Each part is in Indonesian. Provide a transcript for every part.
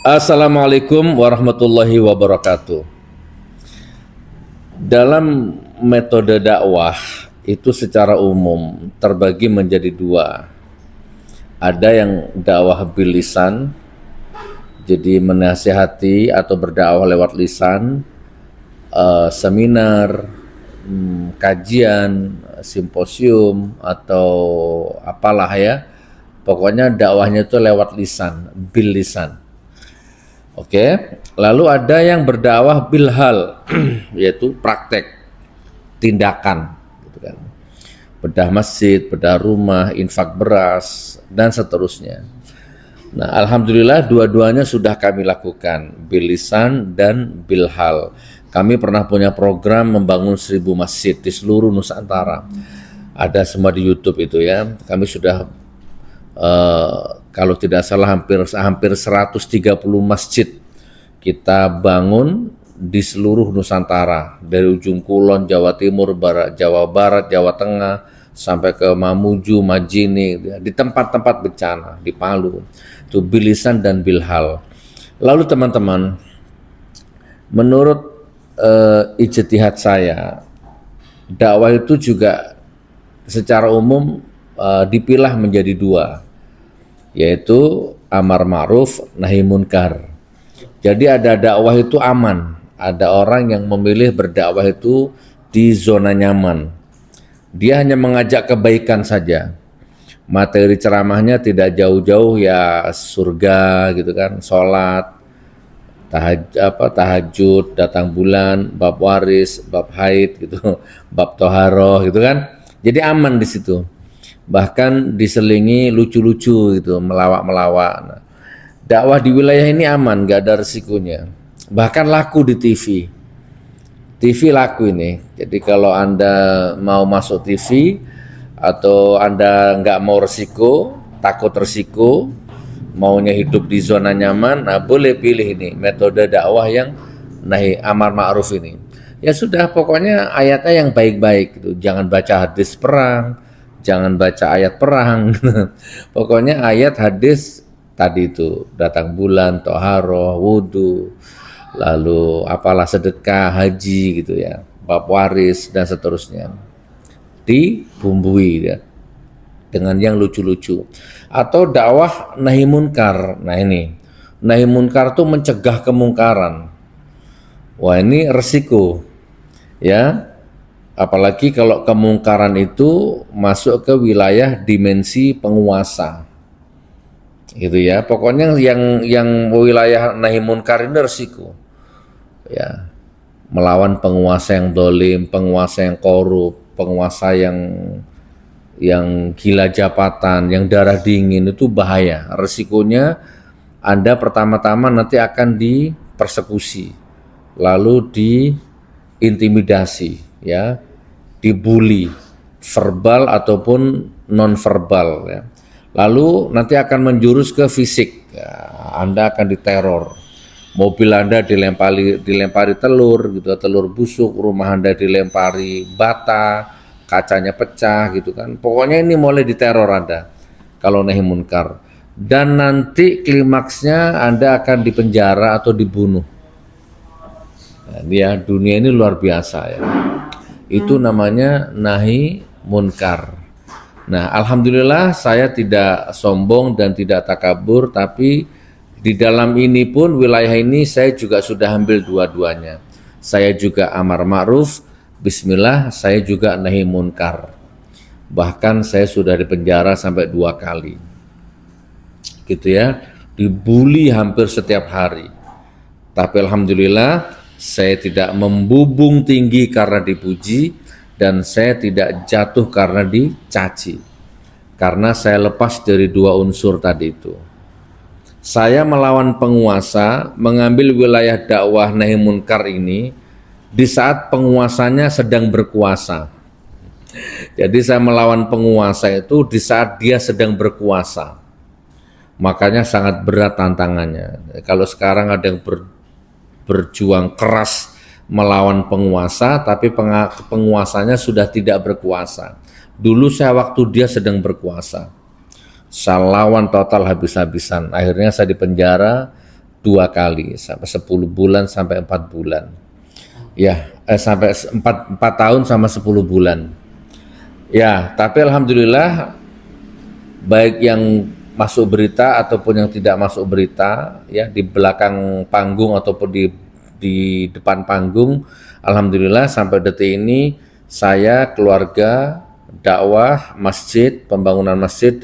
Assalamualaikum warahmatullahi wabarakatuh. Dalam metode dakwah itu secara umum terbagi menjadi dua. Ada yang dakwah bil lisan, jadi menasihati atau berdakwah lewat lisan, seminar, kajian, simposium atau apalah ya. Pokoknya dakwahnya itu lewat lisan, bil lisan. Oke, lalu ada yang berdakwah bilhal, yaitu praktek, tindakan, gitu kan. Bedah masjid, bedah rumah, infak beras, dan seterusnya. Nah, alhamdulillah dua-duanya sudah kami lakukan, bil lisan dan bilhal. Kami pernah punya program membangun 1.000 masjid di seluruh Nusantara. Ada semua di YouTube itu ya. Kami sudah kalau tidak salah hampir 130 masjid kita bangun di seluruh Nusantara, dari ujung Kulon, Jawa Timur, Jawa Barat, Jawa Tengah, sampai ke Mamuju, Majini, di tempat-tempat bencana, di Palu, itu bilisan dan bilhal. Lalu teman-teman, menurut ijtihad saya, dakwah itu juga secara umum dipilah menjadi dua, yaitu amar ma'ruf nahi munkar. Jadi ada dakwah itu aman, ada orang yang memilih berdakwah itu di zona nyaman. Dia hanya mengajak kebaikan saja. Materi ceramahnya tidak jauh-jauh ya surga gitu kan, sholat, tahajud, datang bulan, bab waris, bab haid gitu, bab toharoh gitu kan. Jadi aman di situ. Bahkan diselingi lucu-lucu gitu, melawak-melawak. Nah, dakwah di wilayah ini aman, gak ada resikonya. Bahkan laku di TV. TV laku ini. Jadi kalau Anda mau masuk TV atau Anda nggak mau resiko, takut resiko, maunya hidup di zona nyaman, nah boleh pilih ini metode dakwah yang nahi amar ma'ruf ini. Ya sudah, pokoknya ayatnya yang baik-baik gitu. Jangan baca hadis perang, jangan baca ayat perang. Pokoknya ayat hadis tadi itu, datang bulan, toharoh, wudhu, lalu apalah sedekah, haji gitu ya, bab waris dan seterusnya. Dibumbui ya dengan yang lucu-lucu. Atau dakwah nahi munkar. Nah ini, nahi munkar itu mencegah kemungkaran. Wah ini resiko ya. Apalagi kalau kemungkaran itu masuk ke wilayah dimensi penguasa, gitu ya. Pokoknya yang wilayah nahi munkar ini resiko, ya. Melawan penguasa yang dolim, penguasa yang korup, penguasa yang gila jabatan, yang darah dingin, itu bahaya. Resikonya Anda pertama-tama nanti akan dipersekusi, lalu diintimidasi, ya, dibully, verbal ataupun non verbal ya. Lalu nanti akan menjurus ke fisik, ya, Anda akan diteror, mobil Anda dilempari telur gitu, telur busuk, rumah Anda dilempari bata, kacanya pecah gitu kan. Pokoknya ini mulai diteror Anda kalau nahi munkar, dan nanti klimaksnya Anda akan dipenjara atau dibunuh. Nah, ya, dunia ini luar biasa ya. Itu namanya nahi munkar. Nah, alhamdulillah saya tidak sombong dan tidak takabur, tapi di dalam ini pun wilayah ini saya juga sudah ambil dua-duanya. Saya juga amar ma'ruf, bismillah, saya juga nahi munkar. Bahkan saya sudah dipenjara sampai 2 kali. Gitu ya, dibully hampir setiap hari. Tapi alhamdulillah saya tidak membubung tinggi karena dipuji, dan saya tidak jatuh karena dicaci. Karena saya lepas dari 2 unsur tadi itu. Saya melawan penguasa, mengambil wilayah dakwah nahi munkar ini di saat penguasanya sedang berkuasa. Jadi saya melawan penguasa itu di saat dia sedang berkuasa. Makanya sangat berat tantangannya. Kalau sekarang ada yang berjuang keras melawan penguasa, tapi penguasanya sudah tidak berkuasa. Dulu saya waktu dia sedang berkuasa, saya lawan total habis-habisan. Akhirnya saya dipenjara 2 kali sampai 10 bulan sampai 4 bulan. Ya, sampai 4 tahun sama 10 bulan. Ya, tapi alhamdulillah baik yang masuk berita ataupun yang tidak masuk berita, ya di belakang panggung ataupun di depan panggung, alhamdulillah sampai detik ini saya, keluarga, dakwah, masjid, pembangunan masjid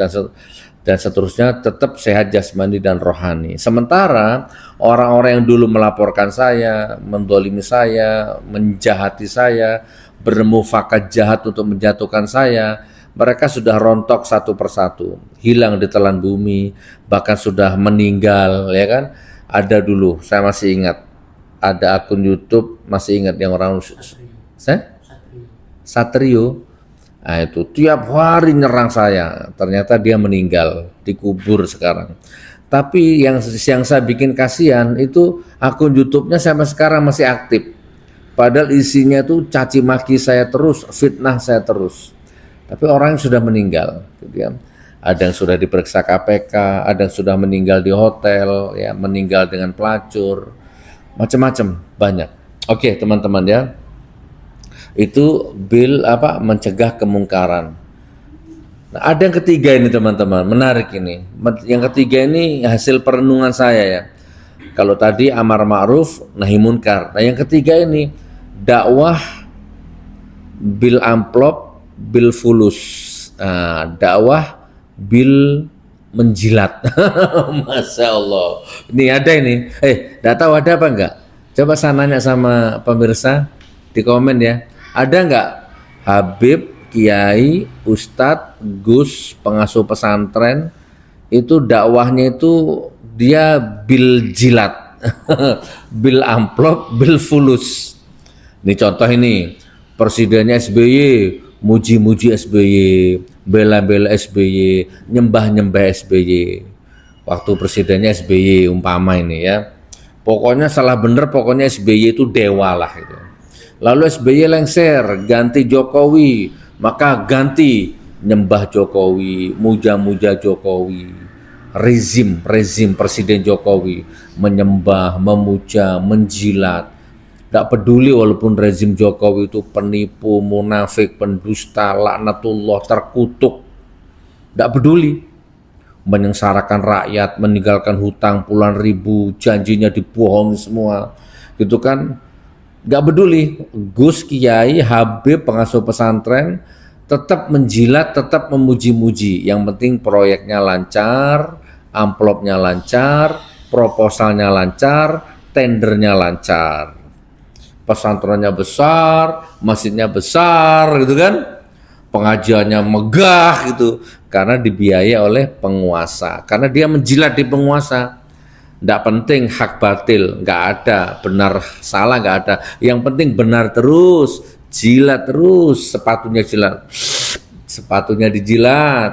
dan seterusnya tetap sehat jasmani dan rohani. Sementara orang-orang yang dulu melaporkan saya, mendolimi saya, menjahati saya, bermufakat jahat untuk menjatuhkan saya, mereka sudah rontok satu persatu, hilang di telan bumi, bahkan sudah meninggal, ya kan? Ada dulu, saya masih ingat, ada akun YouTube, masih ingat yang orang saya? Satrio. Nah, itu tiap hari nyerang saya. Ternyata dia meninggal, dikubur sekarang. Tapi yang saya bikin kasihan itu akun YouTube-nya sampai sekarang masih aktif. Padahal isinya itu caci maki saya terus, fitnah saya terus. Tapi orang yang sudah meninggal, gitu ya. Ada yang sudah diperiksa KPK, ada yang sudah meninggal di hotel, ya, meninggal dengan pelacur, macam-macam, banyak. Oke, teman-teman ya. Itu bil mencegah kemungkaran. Nah, ada yang ketiga ini teman-teman, menarik ini. Yang ketiga ini hasil perenungan saya ya. Kalau tadi amar ma'ruf nahi munkar. Nah, yang ketiga ini dakwah bil amplop bil fulus. Nah, dakwah bil menjilat. Masya Allah. Ini ada ini. Enggak tahu ada apa enggak? Coba saya nanya sama pemirsa di komen ya. Ada nggak Habib, Kiai, Ustadz, Gus, pengasuh pesantren itu dakwahnya itu dia bil jilat, bil amplop, bil fulus. Ini contoh ini, presidennya SBY, muji-muji SBY, bela-bela SBY, nyembah-nyembah SBY. Waktu presidennya SBY umpama ini ya. Pokoknya salah bener, pokoknya SBY itu dewa lah itu. Lalu SBY lengser, ganti Jokowi, maka ganti nyembah Jokowi, muja-muja Jokowi, rezim Presiden Jokowi, menyembah, memuja, menjilat. Tidak peduli walaupun rezim Jokowi itu penipu, munafik, pendusta, laknatullah, terkutuk. Tidak peduli. Menyengsarakan rakyat, meninggalkan hutang puluhan ribu, janjinya dibohongi semua. Gitu kan. Gak peduli, Gus, Kiai, Habib, pengasuh pesantren tetap menjilat, tetap memuji-muji. Yang penting proyeknya lancar, amplopnya lancar, proposalnya lancar, tendernya lancar. Pesantrennya besar, masjidnya besar gitu kan. Pengajiannya megah gitu, karena dibiayai oleh penguasa, karena dia menjilat di penguasa. Nggak penting hak batil, nggak ada, benar salah nggak ada. Yang penting benar terus, jilat terus, sepatunya dijilat,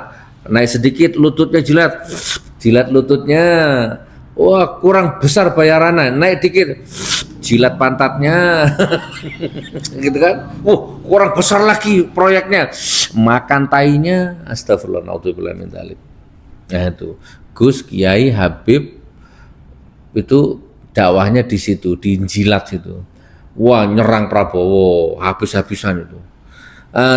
naik sedikit lututnya jilat lututnya. Wah kurang besar bayarannya, naik dikit, jilat pantatnya, gitu kan. Kurang besar lagi proyeknya, makan tainya, astagfirullah, naudzubillah min dzalik. Nah itu Gus, Kiai, Habib itu dakwahnya di situ, dijilat itu. Wah nyerang Prabowo habis-habisan itu.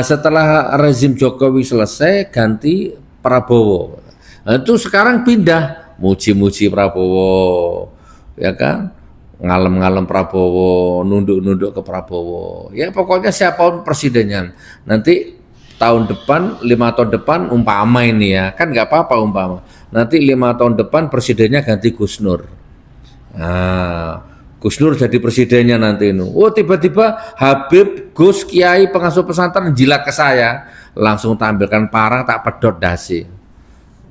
Setelah rezim Jokowi selesai ganti Prabowo. Nah, itu sekarang pindah muji-muji Prabowo, ya kan? Ngalem-ngalem Prabowo, nunduk-nunduk ke Prabowo. Ya pokoknya siapapun presidennya. Nanti tahun depan, 5 tahun depan umpama ini ya, kan nggak apa-apa umpama. Nanti 5 tahun depan presidennya ganti Gus Nur. Nah, Gus Nur jadi presidennya nanti ini. Tiba-tiba Habib, Gus, Kiai, pengasuh pesantren jilat ke saya, langsung tampilkan parang tak pedot dasi.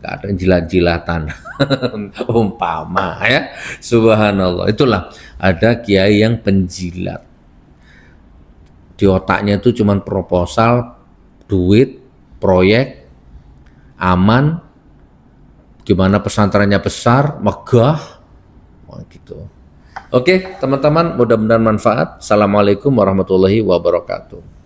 Gak ada jilat-jilatan. Umpama ya. Subhanallah. Itulah ada kiai yang penjilat. Di otaknya itu cuma proposal, duit, proyek, aman, gimana pesantrennya besar, megah. Gitu. Oke, teman-teman, mudah-mudahan manfaat. Assalamualaikum warahmatullahi wabarakatuh.